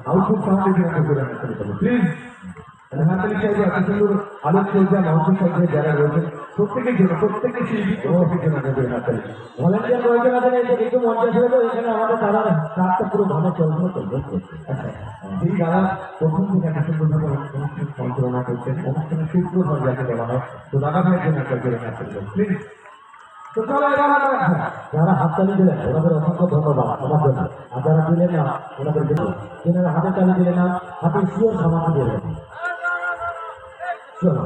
output sound please হাতালি সাহেব এত সুন্দর আলোক সজ্জা মঞ্চ সজ্জায় যারা রয়েছেন প্রত্যেকের জন্য প্রত্যেকের শিল্পী প্রত্যেকের জন্য আমাদের হাতালি ভলেন্টিয়ার প্রয়োজন আছে একটু মঞ্চে ছিল তো এখানে আমাদের তারা রাতটা পুরো ভালো চলছে আচ্ছা যেই যারা প্রথম থেকে এত সুন্দরভাবে অনুষ্ঠান সঞ্চালনা করছেন অনুষ্ঠানের সূত্রভাবে যাকে দেওয়া হয় তো দাদা ভাইয়ের জন্য একটা করে প্লিজ তো চলো এবার যারা হাততালি দিলেন ওনাদের অসংখ্য ধন্যবাদ আমার জন্য আর যারা দিলেন না ওনাদের জন্য যারা হাতে তালি দিলেন না হাতে শিওর সামান্য দিলেন চলো